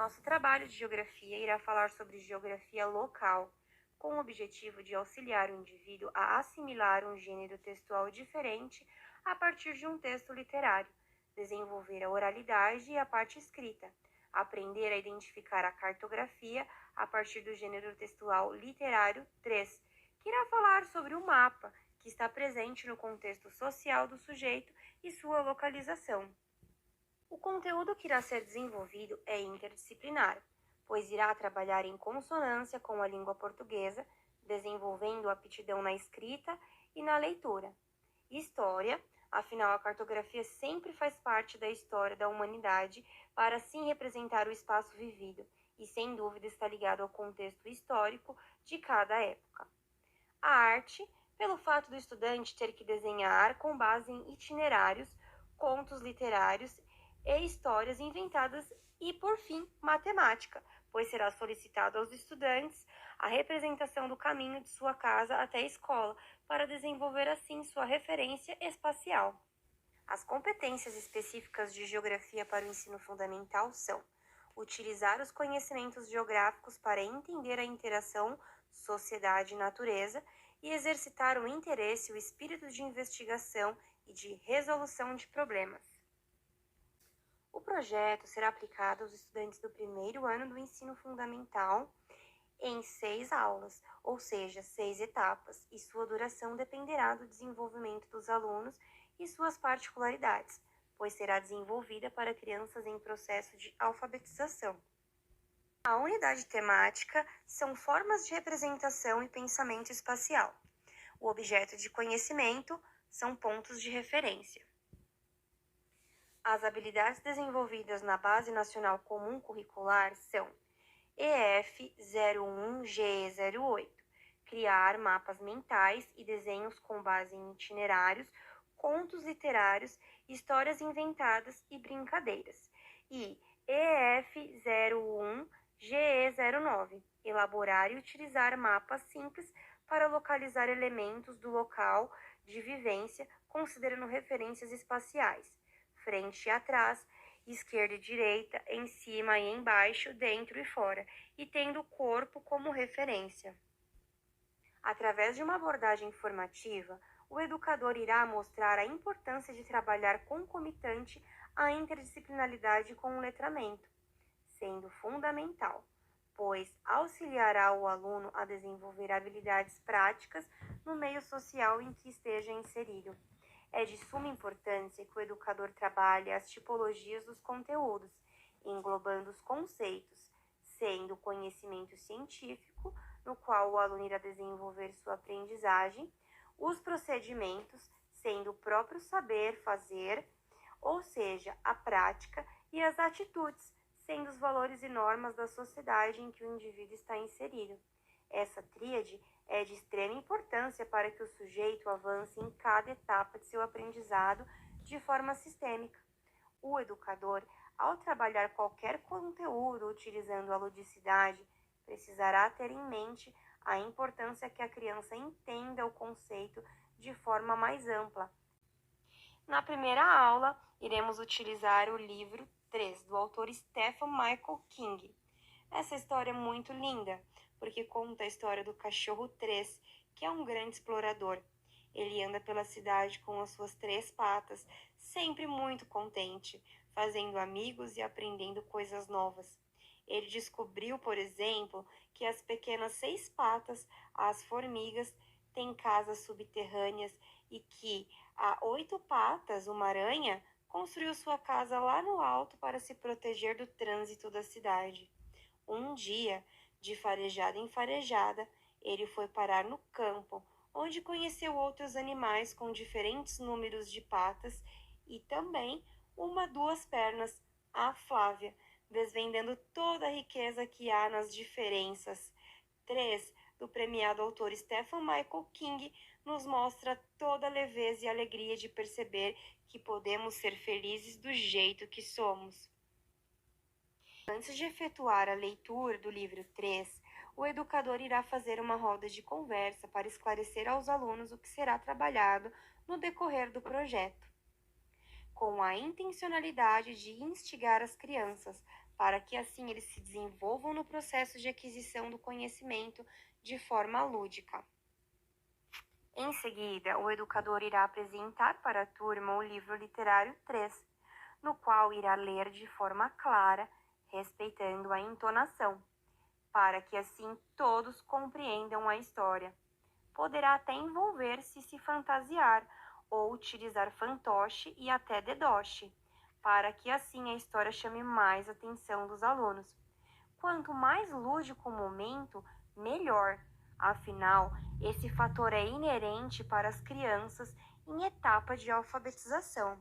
Nosso trabalho de geografia irá falar sobre geografia local, com o objetivo de auxiliar o indivíduo a assimilar um gênero textual diferente a partir de um texto literário, desenvolver a oralidade e a parte escrita, aprender a identificar a cartografia a partir do gênero textual literário 3, que irá falar sobre o mapa, que está presente no contexto social do sujeito e sua localização. O conteúdo que irá ser desenvolvido é interdisciplinar, pois irá trabalhar em consonância com a língua portuguesa, desenvolvendo aptidão na escrita e na leitura. História, afinal a cartografia sempre faz parte da história da humanidade para assim representar o espaço vivido e sem dúvida está ligado ao contexto histórico de cada época. A arte, pelo fato do estudante ter que desenhar com base em itinerários, contos literários e histórias inventadas e, por fim, matemática, pois será solicitado aos estudantes a representação do caminho de sua casa até a escola, para desenvolver assim sua referência espacial. As competências específicas de geografia para o ensino fundamental são: utilizar os conhecimentos geográficos para entender a interação sociedade-natureza e exercitar o interesse e o espírito de investigação e de resolução de problemas. O projeto será aplicado aos estudantes do primeiro ano do ensino fundamental em 6 aulas, ou seja, 6 etapas, e sua duração dependerá do desenvolvimento dos alunos e suas particularidades, pois será desenvolvida para crianças em processo de alfabetização. A unidade temática são formas de representação e pensamento espacial. O objeto de conhecimento são pontos de referência. As habilidades desenvolvidas na Base Nacional Comum Curricular são EF01GE08, criar mapas mentais e desenhos com base em itinerários, contos literários, histórias inventadas e brincadeiras. E EF01GE09, elaborar e utilizar mapas simples para localizar elementos do local de vivência, considerando referências espaciais, frente e atrás, esquerda e direita, em cima e embaixo, dentro e fora, e tendo o corpo como referência. Através de uma abordagem formativa, o educador irá mostrar a importância de trabalhar concomitante a interdisciplinaridade com o letramento, sendo fundamental, pois auxiliará o aluno a desenvolver habilidades práticas no meio social em que esteja inserido. É de suma importância que o educador trabalhe as tipologias dos conteúdos, englobando os conceitos, sendo o conhecimento científico, no qual o aluno irá desenvolver sua aprendizagem, os procedimentos, sendo o próprio saber fazer, ou seja, a prática, e as atitudes, sendo os valores e normas da sociedade em que o indivíduo está inserido. Essa tríade é de extrema importância para que o sujeito avance em cada etapa de seu aprendizado de forma sistêmica. O educador, ao trabalhar qualquer conteúdo utilizando a ludicidade, precisará ter em mente a importância que a criança entenda o conceito de forma mais ampla. Na primeira aula, iremos utilizar o livro 3, do autor Stephen Michael King. Essa história é muito linda, porque conta a história do cachorro 3, que é um grande explorador. Ele anda pela cidade com as suas 3 patas, sempre muito contente, fazendo amigos e aprendendo coisas novas. Ele descobriu, por exemplo, que as pequenas 6 patas, as formigas, têm casas subterrâneas e que a 8 patas, uma aranha, construiu sua casa lá no alto para se proteger do trânsito da cidade. Um dia, de farejada em farejada, ele foi parar no campo, onde conheceu outros animais com diferentes números de patas e também uma 2 pernas, a Flávia, desvendando toda a riqueza que há nas diferenças. 3, do premiado autor Stephen Michael King, nos mostra toda a leveza e alegria de perceber que podemos ser felizes do jeito que somos. Antes de efetuar a leitura do livro 3, o educador irá fazer uma roda de conversa para esclarecer aos alunos o que será trabalhado no decorrer do projeto, com a intencionalidade de instigar as crianças para que assim eles se desenvolvam no processo de aquisição do conhecimento de forma lúdica. Em seguida, o educador irá apresentar para a turma o livro literário 3, no qual irá ler de forma clara, respeitando a entonação, para que assim todos compreendam a história. Poderá até envolver-se e se fantasiar, ou utilizar fantoche e até dedoche, para que assim a história chame mais a atenção dos alunos. Quanto mais lúdico o momento, melhor. Afinal, esse fator é inerente para as crianças em etapa de alfabetização.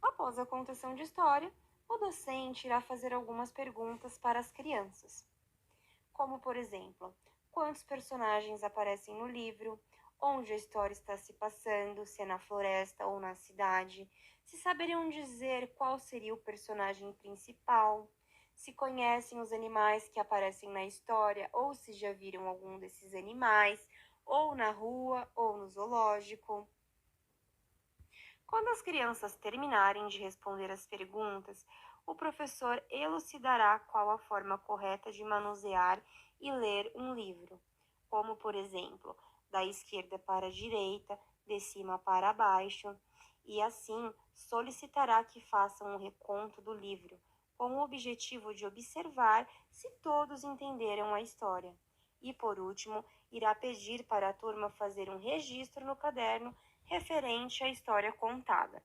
Após a contação de história, o docente irá fazer algumas perguntas para as crianças, como por exemplo, quantos personagens aparecem no livro, onde a história está se passando, se é na floresta ou na cidade, se saberiam dizer qual seria o personagem principal, se conhecem os animais que aparecem na história ou se já viram algum desses animais, ou na rua ou no zoológico. Quando as crianças terminarem de responder as perguntas, o professor elucidará qual a forma correta de manusear e ler um livro, como por exemplo, da esquerda para a direita, de cima para baixo, e assim solicitará que façam um reconto do livro, com o objetivo de observar se todos entenderam a história. E por último, irá pedir para a turma fazer um registro no caderno referente à história contada.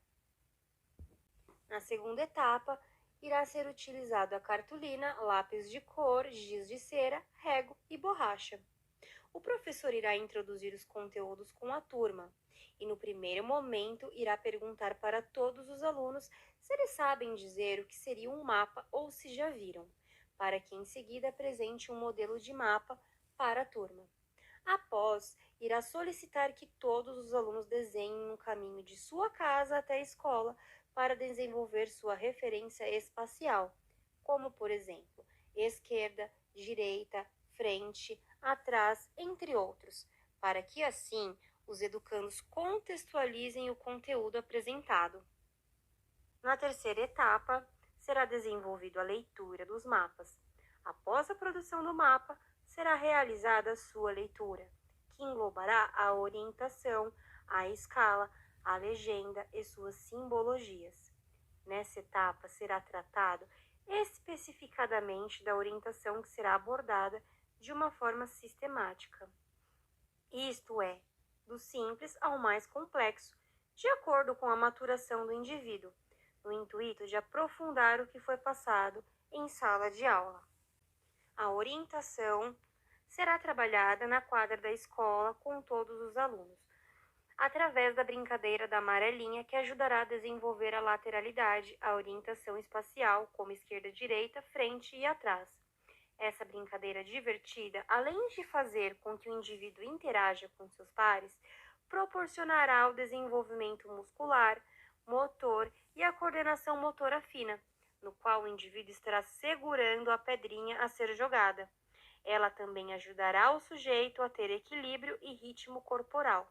Na segunda etapa, irá ser utilizado a cartolina, lápis de cor, giz de cera, rego e borracha. O professor irá introduzir os conteúdos com a turma e, no primeiro momento, irá perguntar para todos os alunos se eles sabem dizer o que seria um mapa ou se já viram, para que em seguida apresente um modelo de mapa para a turma. Após, irá solicitar que todos os alunos desenhem um caminho de sua casa até a escola para desenvolver sua referência espacial, como por exemplo, esquerda, direita, frente, atrás, entre outros, para que assim os educandos contextualizem o conteúdo apresentado. Na terceira etapa, será desenvolvido a leitura dos mapas. Após a produção do mapa, será realizada a sua leitura, que englobará a orientação, a escala, a legenda e suas simbologias. Nessa etapa será tratado especificadamente da orientação que será abordada de uma forma sistemática. Isto é, do simples ao mais complexo, de acordo com a maturação do indivíduo, no intuito de aprofundar o que foi passado em sala de aula. A orientação será trabalhada na quadra da escola com todos os alunos, através da brincadeira da amarelinha, que ajudará a desenvolver a lateralidade, a orientação espacial, como esquerda, direita, frente e atrás. Essa brincadeira divertida, além de fazer com que o indivíduo interaja com seus pares, proporcionará o desenvolvimento muscular, motor e a coordenação motora fina, no qual o indivíduo estará segurando a pedrinha a ser jogada. Ela também ajudará o sujeito a ter equilíbrio e ritmo corporal,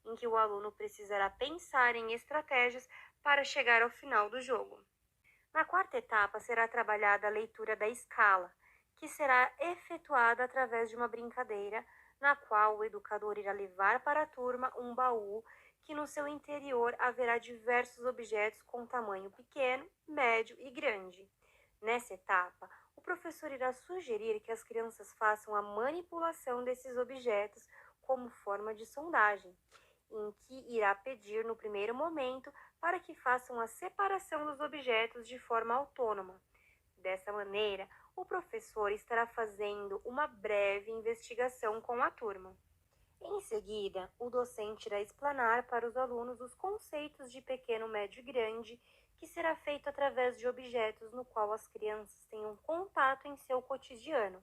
em que o aluno precisará pensar em estratégias para chegar ao final do jogo. Na quarta etapa será trabalhada a leitura da escala, que será efetuada através de uma brincadeira na qual o educador irá levar para a turma um baú que no seu interior haverá diversos objetos com tamanho pequeno, médio e grande. Nessa etapa, o professor irá sugerir que as crianças façam a manipulação desses objetos como forma de sondagem, em que irá pedir no primeiro momento para que façam a separação dos objetos de forma autônoma. Dessa maneira, o professor estará fazendo uma breve investigação com a turma. Em seguida, o docente irá explanar para os alunos os conceitos de pequeno, médio e grande, que será feito através de objetos no qual as crianças tenham contato em seu cotidiano,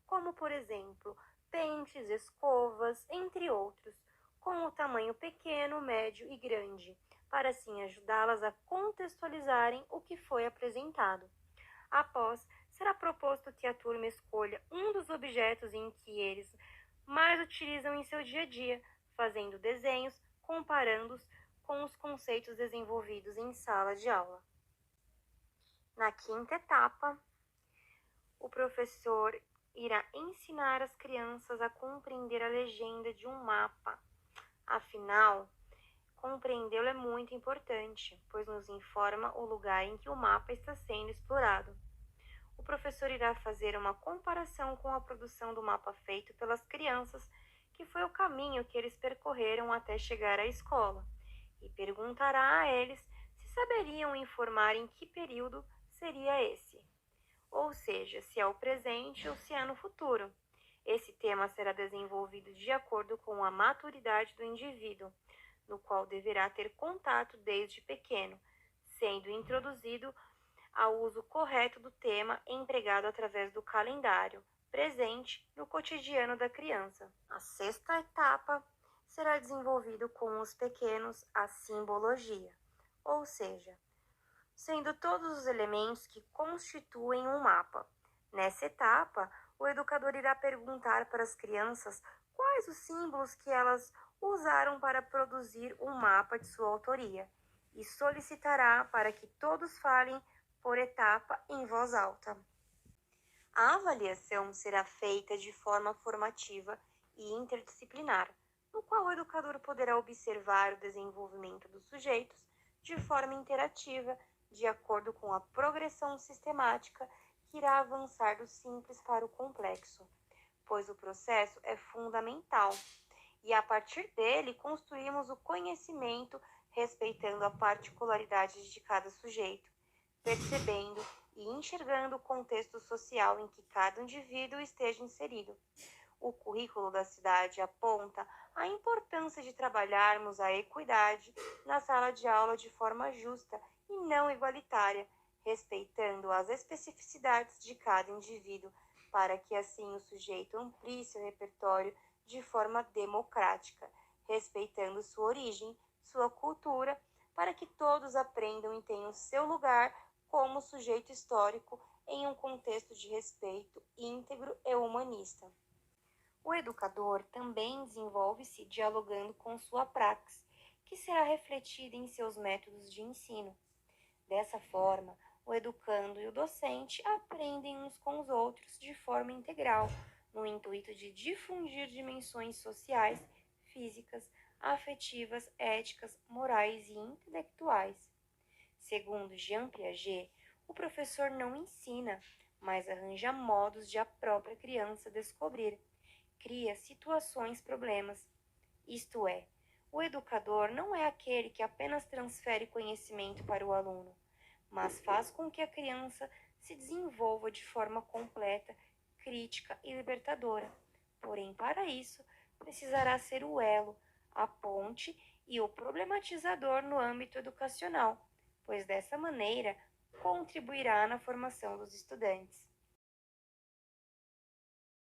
como por exemplo, pentes, escovas, entre outros, com o tamanho pequeno, médio e grande, para assim ajudá-las a contextualizarem o que foi apresentado. Após, será proposto que a turma escolha um dos objetos em que eles mais utilizam em seu dia a dia, fazendo desenhos, comparando-os com os conceitos desenvolvidos em sala de aula. Na quinta etapa, o professor irá ensinar as crianças a compreender a legenda de um mapa. Afinal, compreendê-lo é muito importante, pois nos informa o lugar em que o mapa está sendo explorado. O professor irá fazer uma comparação com a produção do mapa feito pelas crianças, que foi o caminho que eles percorreram até chegar à escola, e perguntará a eles se saberiam informar em que período seria esse, ou seja, se é o presente ou se é no futuro. Esse tema será desenvolvido de acordo com a maturidade do indivíduo, no qual deverá ter contato desde pequeno, sendo introduzido ao uso correto do tema empregado através do calendário, presente no cotidiano da criança. A sexta etapa será desenvolvido com os pequenos a simbologia, ou seja, sendo todos os elementos que constituem um mapa. Nessa etapa, o educador irá perguntar para as crianças quais os símbolos que elas usaram para produzir um mapa de sua autoria e solicitará para que todos falem por etapa em voz alta. A avaliação será feita de forma formativa e interdisciplinar, no qual o educador poderá observar o desenvolvimento dos sujeitos de forma interativa, de acordo com a progressão sistemática que irá avançar do simples para o complexo, pois o processo é fundamental e a partir dele construímos o conhecimento respeitando a particularidade de cada sujeito, percebendo e enxergando o contexto social em que cada indivíduo esteja inserido. O currículo da cidade aponta a importância de trabalharmos a equidade na sala de aula de forma justa e não igualitária, respeitando as especificidades de cada indivíduo, para que assim o sujeito amplie seu repertório de forma democrática, respeitando sua origem, sua cultura, para que todos aprendam e tenham seu lugar como sujeito histórico em um contexto de respeito íntegro e humanista. O educador também desenvolve-se dialogando com sua praxis, que será refletida em seus métodos de ensino. Dessa forma, o educando e o docente aprendem uns com os outros de forma integral, no intuito de difundir dimensões sociais, físicas, afetivas, éticas, morais e intelectuais. Segundo Jean Piaget, o professor não ensina, mas arranja modos de a própria criança descobrir, cria situações-problemas. Isto é, o educador não é aquele que apenas transfere conhecimento para o aluno, mas faz com que a criança se desenvolva de forma completa, crítica e libertadora. Porém, para isso, precisará ser o elo, a ponte e o problematizador no âmbito educacional, pois dessa maneira contribuirá na formação dos estudantes.